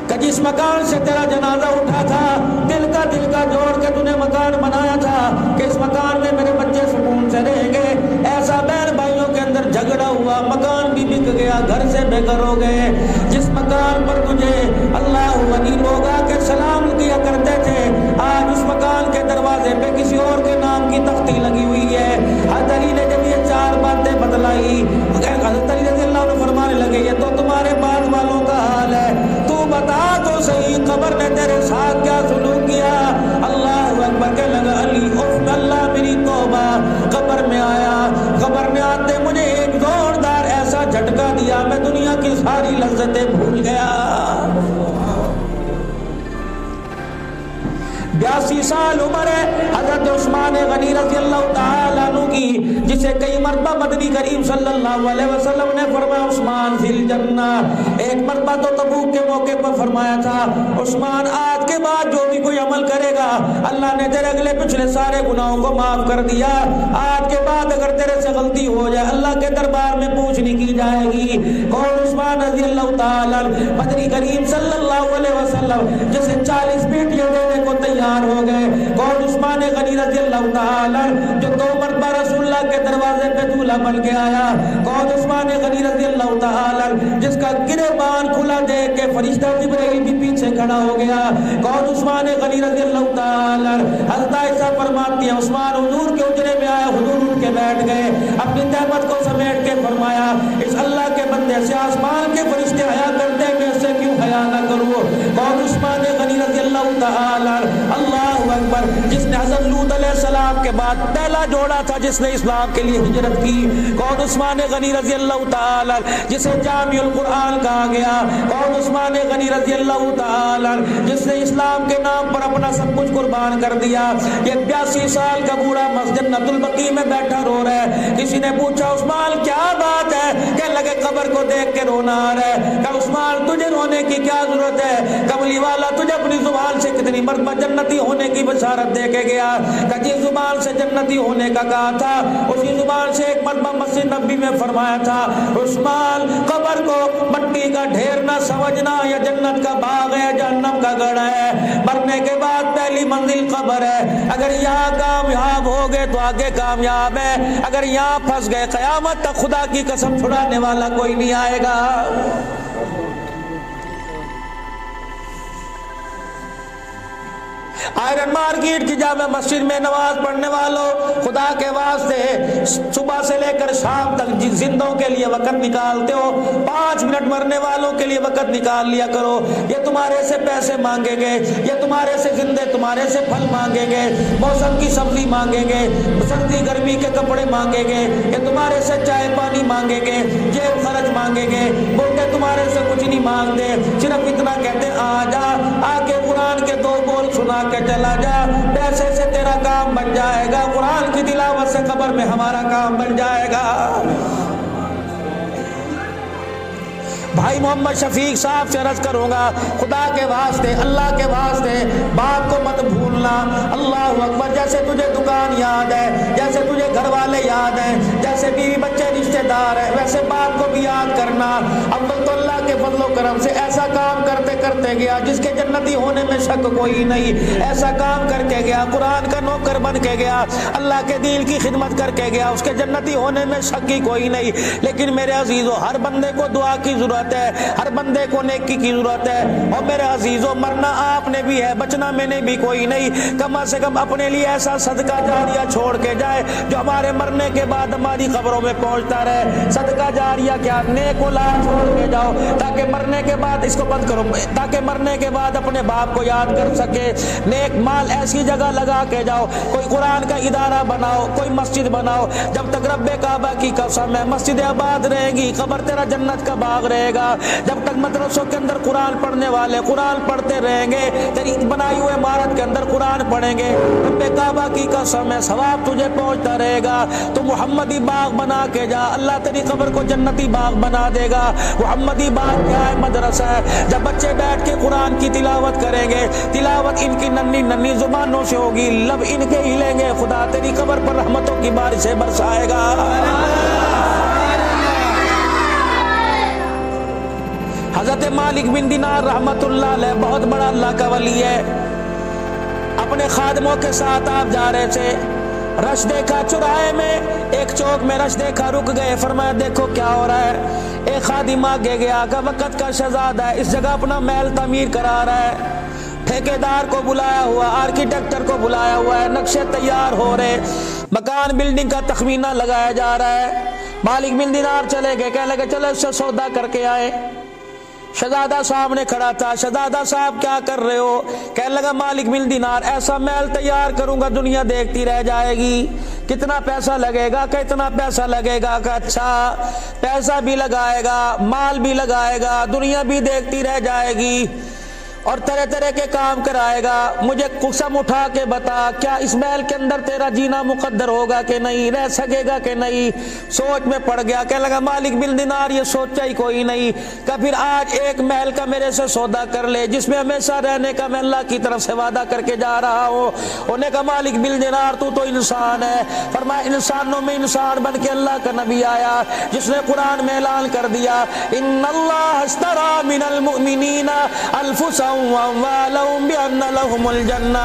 کہ جس مکان سے تیرا جنازہ اٹھا تھا دل کا جوڑ کے تو نے مکان بنایا تھا کہ اس مکان میں میرے بچے سکون سے رہیں گے، ایسا بہن بھائیوں کے اندر جھگڑا ہوا، مکان بھی بک گیا، گھر سے بے گھر ہو گئے. جس مکان پر تجھے اللہ ولی لوگ آ کے سلام کیا کرتے تھے، آج اس مکان کے دروازے پہ کسی اور کے نام کی تختی لگی ہوئی ہے. حضرت علی نے جب یہ چار باتیں بتلائی، حضرت علی رضی اللہ عنہ فرمانے لگے یہ تو تمہارے بعد والوں کا حال ہے، تو بتا تو صحیح قبر نے تیرے ساتھ کیا سلوک کیا؟ اللہ اکبر. کہ لگا علی اف اللہ میری توبہ، قبر میں آیا، قبر میں آتے مجھے ایک زوردار ایسا جھٹکا دیا میں دنیا کی ساری لذتیں بھول گیا. 82 سال عمر ہے حضرت عثمان غنی رضی اللہ تعالیٰ عنہ کی، جسے کئی مرتبہ مدنی کریم صلی اللہ علیہ وسلم نے فرمایا عثمان فی الجنہ. ایک مرتبہ تو تبوک کے موقع پر فرمایا تھا عثمان آج کے بعد جو بھی کوئی عمل کرے گا اللہ نے تیرے اگلے پچھلے سارے گناہوں کو معاف کر دیا، آج کے بعد اگر تیرے سے غلطی ہو جائے اللہ کے دربار میں پوچھنی کی جائے گی. کون؟ عثمان رضی اللہ تعالیٰ مدنی کریم صلی اللہ علیہ وسلم جسے 40 بیٹیاں دینے کو تیار ہو گئے. کون؟ عثمان غنی رضی اللہ تعالیٰ جو 2 مرتبہ رسول اللہ کے دروازے پہ دولہا بن کے آیا. کون؟ عثمان غنی رضی اللہ تعالیٰ جس کا گریبان کھلا دیکھ کے فرشتہ جبرائیل بھی پیچھے کھڑا ہو گیا. کون؟ عثمان غنی رضی اللہ تعالیٰ. حضرت عائشہ فرماتی ہے عثمان حضور کے حجرے میں آیا، حضور اٹھ کے بیٹھ گئے، اپنی تہمت کو سمیٹ کے فرمایا اس اللہ کے بندے سے آسمان کے فرشتے حیا کرتے میں سے کیوں حیا نہ کروں؟ کون؟ عثمان غنی رضی اللہ تعالیٰ. اللہ اکبر. جس نے حضرت لوط علیہ السلام کے بعد پہلا جوڑا تھا جس نے اسلام کے لیے ہجرت کی. کون؟ عثمان غنی رضی اللہ تعالیٰ جسے جامع القرآن کہا گیا. کون؟ عثمان غنی رضی اللہ تعالیٰ جس نے اسلام کے نام پر اپنا سب کچھ قربان کر دیا. یہ 82 سال کا بوڑھا مسجد جنت البقیع میں بیٹھا رو رہا ہے. کسی نے پوچھا عثمان کیا بات ہے؟ کہ لگے قبر کو دیکھ کے رونا آ رہا ہے. کہ عثمان تجھے رونے کی کیا ضرورت ہے؟ کملی والا تجھے اپنی زبان سے کتنی مرتبہ جنتی ہونے کی بشارت دے کے گیا. کہ جس زبان سے جنتی ہونے کا کہا تھا اسی زبان سے ایک مرتبہ مسجد نبی میں فرمایا تھا عثمان قبر کو مٹی کا ڈھیر نہ سمجھنا، یا جنت کا باغ ہے، جہنم کا گڑھ ہے. مرنے کے بعد پہلی منزل قبر ہے. اگر یہاں کامیاب ہو گئے تو آگے کامیاب ہے، اگر یہاں پھنس گئے قیامت تک خدا کی قسم چھڑانے والا کوئی نہیں آئے گا. آئرن مارکیٹ کی جامع مسجد میں نماز پڑھنے والوں خدا کے واسطے صبح سے لے کر شام تک زندوں کے لیے وقت نکالتے ہو، 5 منٹ مرنے والوں کے لیے وقت نکال لیا کرو. یہ تمہارے سے پیسے مانگیں گے، یہ تمہارے سے زندے تمہارے سے پھل مانگیں گے، موسم کی سبزی مانگیں گے، سردی گرمی کے کپڑے مانگیں گے، یہ تمہارے سے چائے پانی مانگیں گے، جیب خرچ مانگیں گے. بولتے تمہارے سے کچھ نہیں مانگتے، صرف اتنا کہتے آ جا، آ کے قرآن کے 2 بول سنا کے چلا جا، پیسے سے تیرا کام بن جائے گا، قرآن کی تلاوت سے قبر میں ہمارا کام بن جائے گا. بھائی محمد شفیق صاحب سے عرض کروں گا خدا کے واسطے اللہ کے واسطے بات کو مت بھولنا. اللہ اکبر. جیسے تجھے دکان یاد ہے، جیسے تجھے گھر والے یاد ہیں، جیسے بیوی بچے رشتے دار ہیں، ویسے بات کو بھی یاد کرنا. اول تو اللہ کے فضل و کرم سے ایسا کام کرتے کرتے گیا جس کے جنتی ہونے میں شک کوئی نہیں. ایسا کام کر کے گیا، قرآن کا نوکر بن کے گیا، اللہ کے دین کی خدمت کر کے گیا، اس کے جنتی ہونے میں شک ہی کوئی نہیں. لیکن میرے عزیزو ہر بندے کو دعا کی ضرورت ہے، ہر بندے کو نیکی کی ضرورت ہے. اور میرے عزیزو مرنا آپ نے میں بھی ہے, بچنا میں نے بھی کوئی نہیں. کم از کم اپنے لیے ایسا صدقہ جاریہ چھوڑ کے جائے جو ہمارے مرنے کے بعد ہماری قبروں میں پہنچتا رہے. صدقہ جاریہ کیا, نیک اولاد چھوڑ کے جاؤ تاکہ مرنے کے بعد, اس کو بند کرو, تاکہ مرنے کے بعد اپنے باپ کو یاد کر سکے. نیک مال ایسی جگہ لگا کے جاؤ, کوئی قرآن کا ادارہ بناؤ, کوئی مسجد بناؤ. جب تک رب کعبہ کی قسم ہے مسجد آباد رہے گی, قبر تیرا جنت کا باغ رہے گا. جب تک مدرسوں کے اندر قرآن پڑھنے والے قرآن پڑھتے رہیں گے, تیری بنائی ہوئے عمارت کے اندر قرآن پڑھیں گے, رب کعبہ کی قسم ہے ثواب تجھے پہنچتا رہے گا. تو محمدی باغ بنا کے جا, اللہ تیری قبر کو جنتی باغ بنا دے گا. محمدی باغ کیا ہے؟ مدرسہ ہے. جب بچے بیٹھ کے قرآن کی تلاوت کریں گے, تلاوت ان کی ننھی ننھی زبانوں سے ہوگی, لب ان کے ہلیں گے, خدا تیری قبر پر رحمتوں کی بارشیں برسائے گا. حضرت مالک بن دینار رحمت اللہ علیہ بہت بڑا اللہ کا ولی ہے. اپنے خادموں کے ساتھ آپ جا رہے تھے, رش دیکھا چوراہے میں, ایک چوک میں رش دیکھا, رک گئے, فرمایا دیکھو کیا ہو رہا ہے. ایک خادم آگے گیا کہ وقت کا شہزادہ ہے, اس جگہ اپنا محل تعمیر کرا رہا ہے. ٹھیکیدار کو بلایا ہوا, آرکیٹیکٹر کو بلایا ہوا ہے, نقشے تیار ہو رہے, مکان بلڈنگ کا تخمینہ لگایا جا رہا ہے. مالک بن دینار چلے گئے, کہنے لگے چلو اس سے سودا کر کے آئے. شہزادہ صاحب نے کھڑا تھا, شہزادہ صاحب کیا کر رہے ہو؟ کہنے لگا مالک بن دینار ایسا محل تیار کروں گا دنیا دیکھتی رہ جائے گی. کتنا پیسہ لگے گا؟ کہ اتنا پیسہ لگے گا. کہ اچھا, پیسہ بھی لگائے گا, مال بھی لگائے گا, دنیا بھی دیکھتی رہ جائے گی اور طرح طرح کے کام کرائے گا. مجھے قسم اٹھا کے بتا, کیا اس محل کے اندر تیرا جینا مقدر ہوگا کہ نہیں, رہ سکے گا کہ نہیں؟ سوچ میں پڑ گیا, کہنے لگا مالک بن دینار یہ سوچا ہی کوئی نہیں, کہ پھر آج ایک محل کا میرے سے سودا کر لے جس میں ہمیشہ رہنے کا میں اللہ کی طرف سے وعدہ کر کے جا رہا ہوں. انہوں نے کہا مالک بن دینار تو انسان ہے. فرمایا انسانوں میں انسان بن کے اللہ کا نبی آیا جس نے قرآن میں اعلان کر دیا ان اللہ اشترى من المؤمنین انفسهم واموالهم بان لهم الجنہ.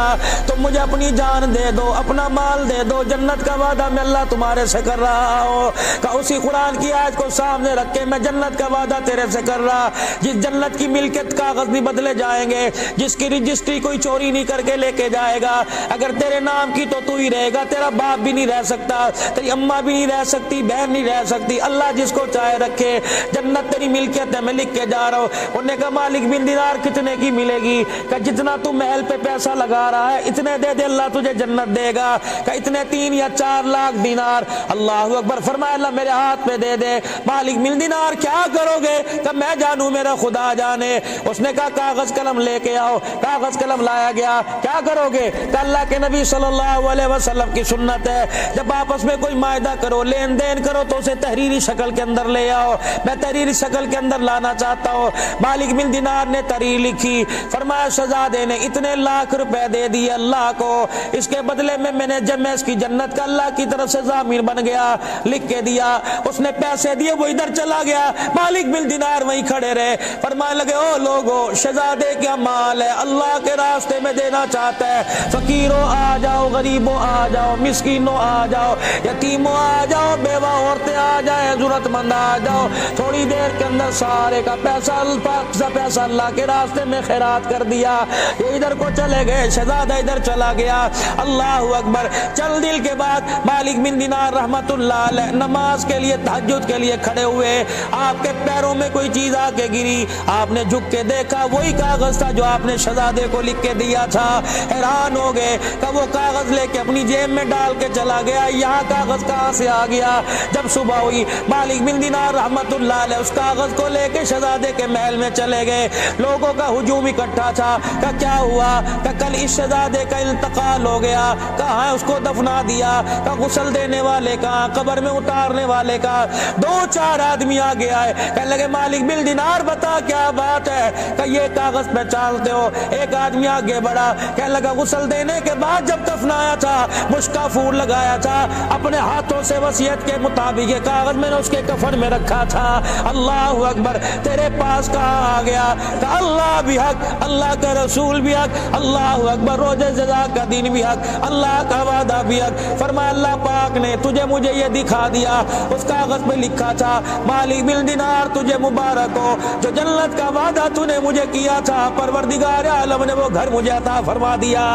تم مجھے اپنی جان دے دو, اپنا مال دے دو, جنت کا وعدہ میں اللہ تمہارے سے کر رہا ہوں. کہ اسی قرآن کی آیت کو سامنے رکھ کے میں جنت کا وعدہ تیرے سے کر رہا, جس جنت کی ملکیت کاغذ بھی بدلے جائیں گے, جس کی رجسٹری کوئی چوری نہیں کر کے لے کے جائے گا. اگر تیرے نام کی تو ہی رہے گا, تیرا باپ بھی نہیں رہ سکتا, تیری اماں بھی نہیں رہ سکتی, بہن نہیں رہ سکتی, اللہ جس کو چاہے رکھے. جنت تیری ملکیت ہے, میں لکھ کے جا رہا ہوں. انہوں نے کہا مالک بن دینار کتنے کی ملے گی؟ کہ جتنا تو محل پہ پیسہ لگا رہا ہے اتنے دے دے, اللہ تجھے جنت دے گا. کہ اتنے 3 یا 4 لاکھ دینار. اللہ اکبر. فرمایا اللہ میرے ہاتھ پہ دے دے. مالک بن دینار کیا کرو گے؟ کہ میں جانوں, میرا خدا جانے. اس نے کہا کاغذ قلم لے کے آؤ. کاغذ قلم لایا گیا. کیا کرو گے؟ کہ اللہ کے نبی صلی اللہ علیہ وسلم کی سنت ہے جب آپس میں کوئی معاہدہ کرو, لین دین کرو تو اسے تحریری شکل کے اندر لے آؤ. میں تحریری شکل کے اندر لانا چاہتا ہوں. مالک بن دینار نے تحریر لکھی. فرمایا شہزادے نے اتنے لاکھ روپے دے دیے اللہ کو, اس کے بدلے میں نے جب میں اس کی جنت کا اللہ کی طرف سے ضامن بن گیا. لکھ کے دیا. اس نے پیسے دیے, وہ ادھر چلا گیا. مالک بن دینار وہیں کھڑے رہے. فرمانے لگے او لوگو, شہزادے کیا مال ہے اللہ کے راستے میں دینا چاہتا ہے. فقیروں آ جاؤ, غریبوں آ جاؤ, مسکینوں آ جاؤ, یتیموں آ جاؤ, بیوہ عورتیں آ جائیں, ضرورت مند آ جاؤ. تھوڑی دیر کے اندر سارے کا پیسہ اللہ کے راستے میں خیرات کر دیا. یہ ادھر کو چلے گئے, شہزادہ ادھر چلا گیا. اللہ اکبر. چل دل کے بعد مالک بن دینار رحمت اللہ علیہ نماز کے لیے, تہجد کے لیے کھڑے ہوئے. آپ کے پیروں میں کوئی چیز آ کے گری. آپ نے جھک کے دیکھا وہی کاغذ تھا جو آپ نے شہزادے کو لکھ کے دیا تھا. حیران ہو گئے کہ وہ کاغذ لے کے اپنی جیب میں ڈال کے چلا گیا. یہاں کاغذ کہاں سے آ گیا؟ جب صبح ہوئی مالک بن دینار رحمت اللہ علیہ اس کاغذ کو لے کے شہزادے کے محل میں چلے گئے. لوگوں کا ہجوم اکٹھا تھا. کہ کیا ہوا؟ کہ کل اس شہزادے کا انتقال ہو گیا. کہاں اس کو دفنا دیا؟ کہ غسل دینے والے کہاں, قبر میں اتارنے والے کہاں؟ 2-4 آدمی آگے آئے. کہنے لگے مالک بن دینار بتا کیا بات ہے؟ کہ یہ کاغذ پہچانتے ہو؟ ایک آدمی آگے بڑھا. کہنے لگا غسل دینے کے بعد جب دفنایا تھا, مشکا پھول لگایا تھا, اپنے ہاتھوں سے وصیت کے مطابق یہ کاغذ میں نے اس کے کفن میں رکھا تھا. اللہ اکبر. تیرے پاس کہاں آ گیا؟ کہ اللہ بھی حق, اللہ کا رسول بھی حق, اللہ اکبر, روزے جزا کا دن بھی حق, اللہ کا وعدہ بھی حق. فرمایا اللہ پاک نے تجھے مجھے یہ دکھا دیا, اس کاغذ پہ لکھا تھا مالک بن دینار تجھے مبارک ہو, جو جنت کا وعدہ تو نے مجھے کیا تھا پروردگار عالم نے وہ گھر مجھے عطا فرما دیا.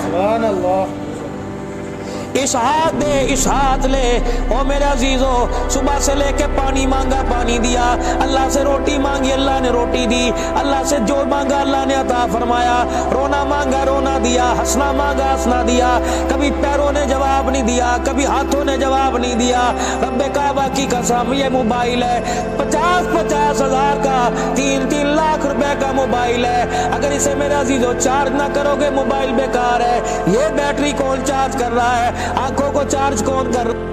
سبحان اللہ. اشہاد دے, اشہاد لے. او میرے عزیزو, صبح سے لے کے پانی مانگا پانی دیا, اللہ سے روٹی مانگی اللہ نے روٹی دی, اللہ سے جو مانگا اللہ نے عطا فرمایا, رونا مانگا رونا دیا, ہنسنا مانگا ہنسنا دیا. کبھی پیروں نے جواب نہیں دیا, کبھی ہاتھوں نے جواب نہیں دیا. رب کعبہ کی قسم یہ موبائل ہے 50-50 ہزار کا, 3-3 لاکھ روپے کا موبائل ہے. اگر اسے میرے عزیزو چارج نہ کرو گے موبائل بیکار ہے. یہ بیٹری کون چارج کر رہا ہے, آنکھوں کو چارج کون کر رہا ہے؟